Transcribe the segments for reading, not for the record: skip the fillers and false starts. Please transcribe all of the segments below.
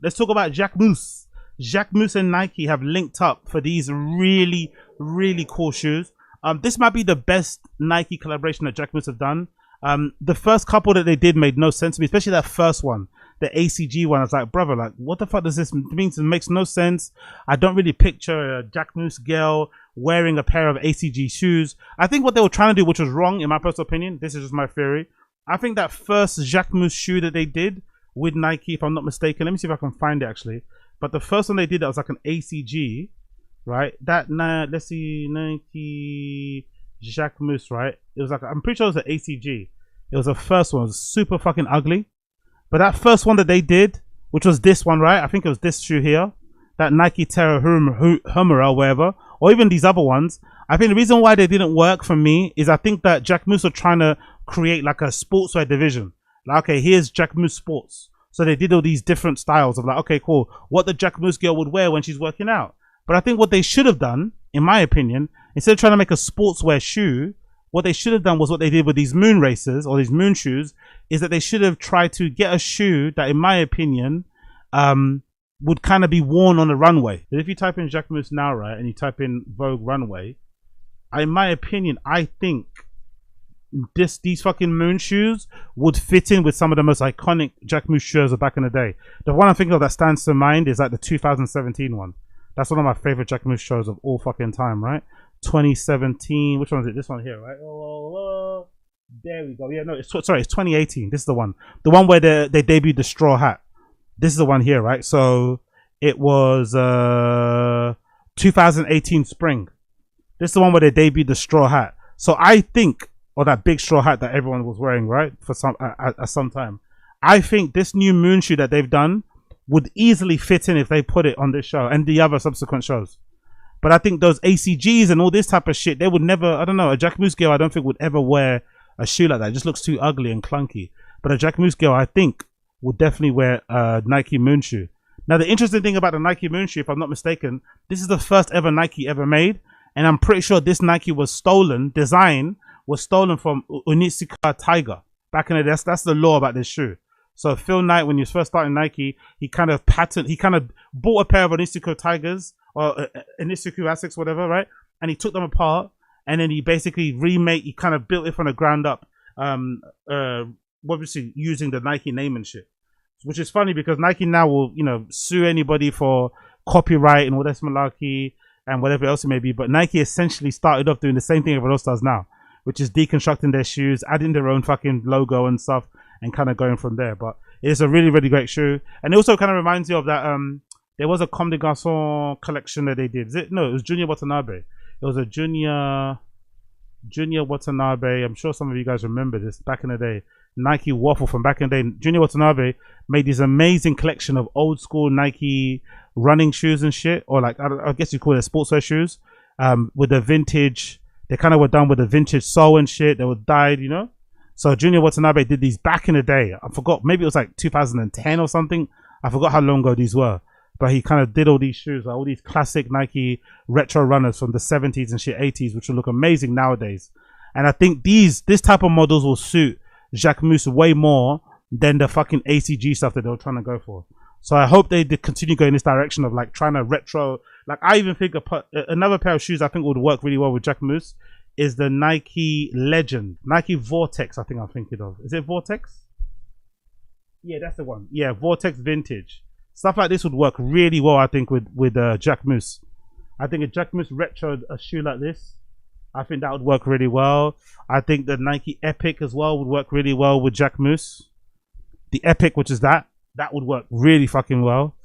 Let's talk about Jacquemus. Jacquemus and Nike have linked up for these really, really cool shoes. This might be the best Nike collaboration that Jacquemus have done. The first couple that they did made no sense to me, especially that first one, the ACG one. I was like, brother, like, what the fuck does this mean? It makes no sense. I don't really picture a Jacquemus girl wearing a pair of ACG shoes. I think what they were trying to do, which was wrong in my personal opinion, this is just my theory. I think that first Jacquemus shoe that they did with Nike, if I'm not mistaken, let me see if I can find it actually. But the first one they did, that was like an ACG, right? That, let's see, Nike Jacquemus, right? It was like, I'm pretty sure it was an ACG. It was the first one. It was super fucking ugly. But that first one that they did, which was this one, right? I think it was this shoe here. That Nike Terra Hummer or whatever. Or even these other ones. I think the reason why they didn't work for me is I think that Jacquemus were trying to create like a sportswear division. Like, okay, here's Jacquemus Sports. So they did all these different styles of like, okay, cool. What the Jacquemus girl would wear when she's working out. But I think what they should have done, in my opinion, instead of trying to make a sportswear shoe, what they should have done was what they did with these moon races or these moon shoes, is that they should have tried to get a shoe that, in my opinion, would kind of be worn on the runway. But if you type in Jacquemus now, right, and you type in Vogue runway, in my opinion, I think these fucking moon shoes would fit in with some of the most iconic Jacquemus shoes of back in the day. The one I'm thinking of that stands to mind is like the 2017 one. That's one of my favorite Jacquemus shows of all fucking time, right? 2017, which one is it? This one here, right? Oh, there we go. Yeah, no, it's 2018. This is the one where they debuted the straw hat. This is the one here, right? So it was 2018 spring. This is the one where they debuted the straw hat. So I think, or that big straw hat that everyone was wearing, right, for some at some time. I think this new moon shoe that they've done would easily fit in if they put it on this show and the other subsequent shows. But I think those ACGs and all this type of shit, they would never, I don't know, a Jacquemus girl I don't think would ever wear a shoe like that. It just looks too ugly and clunky. But a Jacquemus girl I think would definitely wear a Nike moon shoe. Now the interesting thing about the Nike moon shoe, if I'm not mistaken, this is the first ever Nike ever made. And I'm pretty sure this Nike was stolen, design was stolen from Onitsuka Tiger. Back in the day, that's the law about this shoe. So Phil Knight, when he was first starting Nike, he kind of bought a pair of Onitsuka Tigers, or Onitsuka Asics, whatever, right? And he took them apart, and then he basically he kind of built it from the ground up, obviously using the Nike name and shit. Which is funny because Nike now will, you know, sue anybody for copyright and all that malarkey and whatever else it may be. But Nike essentially started off doing the same thing everyone else does now, which is deconstructing their shoes, adding their own fucking logo and stuff, and kind of going from there. But it's a really, really great shoe. And it also kind of reminds you of that, there was a Comme des Garçons collection that they did. No, it was Junior Watanabe. It was a Junior Watanabe. I'm sure some of you guys remember this back in the day. Nike Waffle from back in the day. Junior Watanabe made this amazing collection of old school Nike running shoes and shit. Or like, I guess you call it sportswear shoes. With the vintage, they kind of were done with the vintage sole and shit. They were dyed, you know. So Junior Watanabe did these back in the day. I forgot, maybe it was like 2010 or something. I forgot how long ago these were. But he kind of did all these shoes, like all these classic Nike retro runners from the 70s and shit, 80s, which will look amazing nowadays. And I think this type of models will suit Jacquemus way more than the fucking ACG stuff that they were trying to go for. So I hope they continue going in this direction of like trying to retro. Like I even think another pair of shoes I think would work really well with Jacquemus is the Nike Legend, Nike Vortex. I think I'm thinking of. Is it Vortex? Yeah, that's the one. Yeah, Vortex Vintage. Stuff like this would work really well, I think, with Jacquemus. I think a Jacquemus retro a shoe like this, I think that would work really well. I think the Nike Epic as well would work really well with Jacquemus. The Epic, which is that would work really fucking well.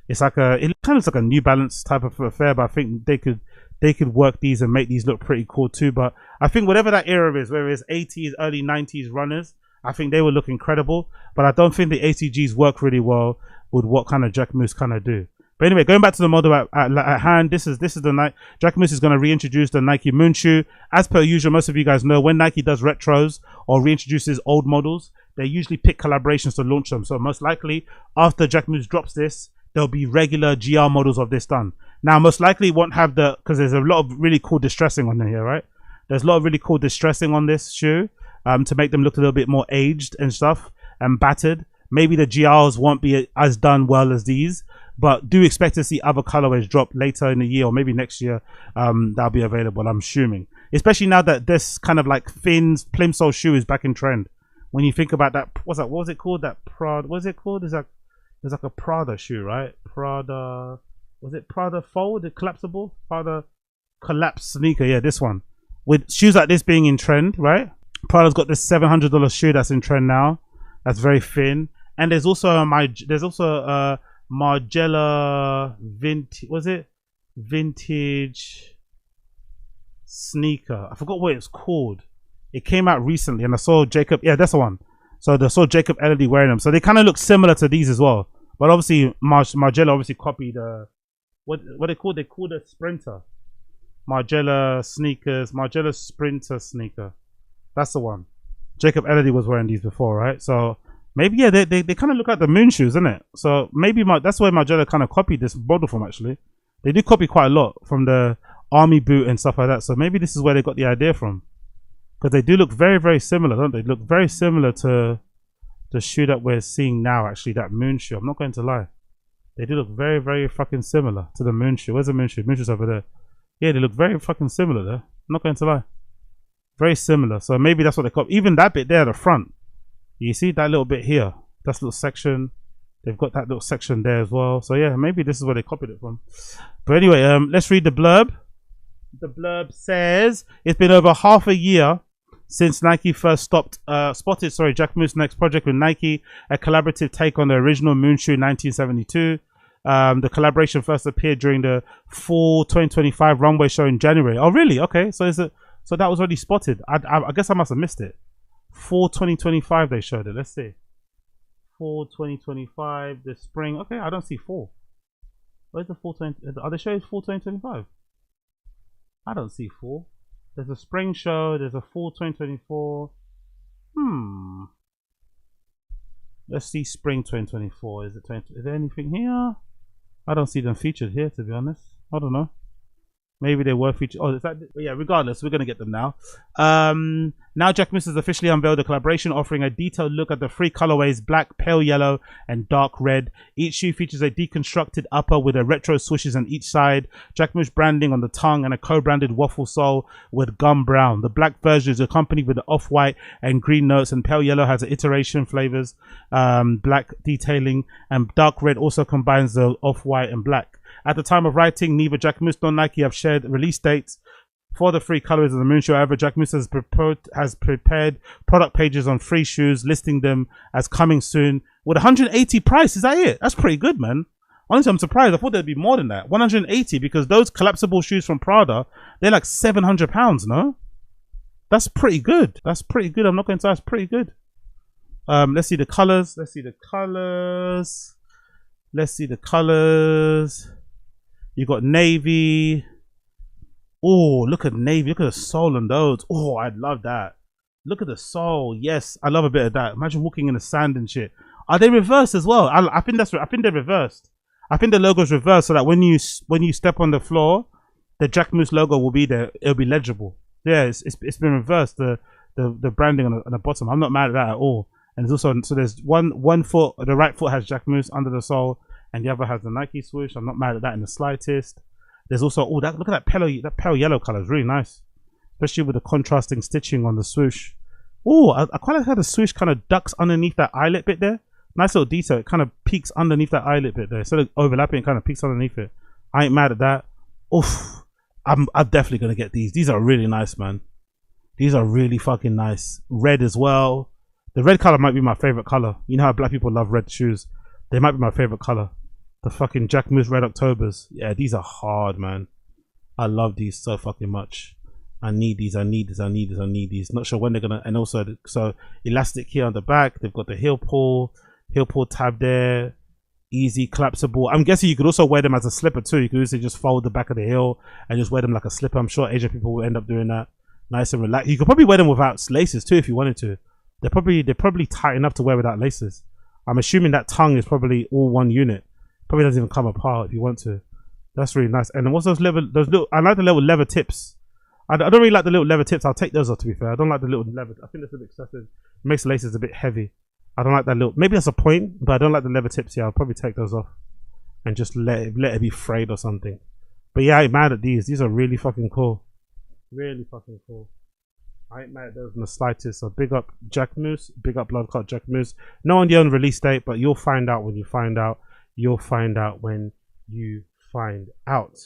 It's like it kind of looks like a New Balance type of affair, but I think they could work these and make these look pretty cool too. But I think whatever that era is, whether it's 80s, early 90s runners, I think they will look incredible. But I don't think the ACGs work really well with what kind of Jacquemus kind of do. But anyway, going back to the model at hand, this is the Nike. Jacquemus is going to reintroduce the Nike Moon shoe. As per usual, most of you guys know when Nike does retros or reintroduces old models, they usually pick collaborations to launch them. So most likely after Jacquemus drops this, there'll be regular GR models of this done. Now, most likely it won't have because there's a lot of really cool distressing on here, right? There's a lot of really cool distressing on this shoe to make them look a little bit more aged and stuff and battered. Maybe the GRs won't be as done well as these, but do expect to see other colorways drop later in the year or maybe next year. That'll be available, I'm assuming. Especially now that this kind of like thin plimsoll shoe is back in trend. When you think about that, what was it called? That Prada, what is it called? There's like a Prada shoe, right? Prada, was it Prada Fold, the collapsible? Prada collapse sneaker, yeah, this one. With shoes like this being in trend, right? Prada's got this $700 shoe that's in trend now. That's very thin. And there's also a Margiela vintage sneaker. I forgot what it's called. It came out recently and I saw Jacob, yeah, that's the one. So I saw Jacob Elodie wearing them. So they kind of look similar to these as well. But obviously Margiela obviously copied what they called? They called it Sprinter. Margiela sneakers, Margiela Sprinter sneaker. That's the one. Jacob Elodie was wearing these before, right? So maybe, yeah, they kind of look like the moon shoes, isn't it? So maybe that's where Margiela kind of copied this model from, actually. They do copy quite a lot from the army boot and stuff like that. So maybe this is where they got the idea from. Because they do look very, very similar, don't they? They look very similar to the shoe that we're seeing now, actually, that moon shoe. I'm not going to lie. They do look very, very fucking similar to the moon shoe. Where's the moon shoe? Moon shoe's over there. Yeah, they look very fucking similar there. I'm not going to lie. Very similar. So maybe that's what they call. Even that bit there at the front. You see that little bit here? That's a little section. They've got that little section there as well. So yeah, maybe this is where they copied it from. But anyway, let's read the blurb. The blurb says, it's been over half a year since Nike first spotted Jacquemus' next project with Nike, a collaborative take on the original moon shoe 1972. The collaboration first appeared during the fall 2025 runway show in January. Oh, really? Okay, so so that was already spotted. I guess I must have missed it. Fall 2025 they showed it. Let's see. Fall 2025, the spring. Okay, I don't see fall. Where's the fall 20? Are they showing fall 2025? I don't see fall. There's a spring show. There's a fall 2024. Let's see spring 2024. Is there anything here? I don't see them featured here, to be honest. I don't know. Maybe they were featured. Oh, is that? But yeah, regardless, we're going to get them now. Now Jacquemus has officially unveiled a collaboration offering a detailed look at the three colorways: black, pale yellow, and dark red. Each shoe features a deconstructed upper with a retro swooshes on each side, Jacquemus branding on the tongue, and a co-branded waffle sole with gum brown. The black version is accompanied with the off-white and green notes, and pale yellow has iteration flavors, black detailing, and dark red also combines the off-white and black. At the time of writing, neither Jacquemus nor Nike have shared release dates for the three colors of the moon shoe. However, Jacquemus has prepared product pages on three shoes, listing them as coming soon with 180 price. Is that it? That's pretty good, man. Honestly, I'm surprised. I thought there'd be more than that. 180, because those collapsible shoes from Prada, they're like £700, no? That's pretty good. That's pretty good. I'm not going to say that's pretty good. Let's see the colors. Let's see the colors. Let's see the colors. You got navy. Oh, look at navy. Look at the sole on those. Oh, I'd love that. Look at the sole. Yes, I love a bit of that. Imagine walking in the sand and shit. Are they reversed as well? I think they're reversed. I think the logo's reversed so that when you step on the floor, the Jacquemus logo will be there. It'll be legible. Yeah, it's been reversed. The branding on the bottom. I'm not mad at that at all. And there's also, so there's one foot. The right foot has Jacquemus under the sole, and the other has the Nike swoosh. I'm not mad at that in the slightest. There's also, oh, look at that pale yellow color. It's really nice, especially with the contrasting stitching on the swoosh. Oh, I quite like how the swoosh kind of ducks underneath that eyelet bit there. Nice little detail. It kind of peeks underneath that eyelet bit there. Instead of overlapping, it kind of peeks underneath it. I ain't mad at that. Oof. I'm definitely gonna get these. These are really nice, man. These are really fucking nice. Red as well. The red color might be my favorite color. You know how black people love red shoes. They might be my favorite color. The fucking Jacquemus Red Octobers. Yeah, these are hard, man. I love these so fucking much. I need these. I need this. I need this. I need these. Not sure when they're gonna. And also, so elastic here on the back. They've got the heel pull tab there. Easy collapsible. I'm guessing you could also wear them as a slipper too. You could also just fold the back of the heel and just wear them like a slipper. I'm sure Asian people will end up doing that. Nice and relaxed. You could probably wear them without laces too if you wanted to. They're probably tight enough to wear without laces. I'm assuming that tongue is probably all one unit. Probably doesn't even come apart if you want to. That's really nice. And then what's those little? I like the little leather tips. I don't really like the little leather tips. I'll take those off, to be fair. I don't like the little leather. I think that's a bit excessive. It makes the laces a bit heavy. I don't like that little. Maybe that's a point, but I don't like the leather tips here. I'll probably take those off and just let it be frayed or something. But yeah, I ain't mad at these. These are really fucking cool. Really fucking cool. I ain't mad at those in the slightest. So big up Jacquemus, big up Blood Clot Jacquemus. No on the own release date, but you'll find out when you find out. You'll find out when you find out.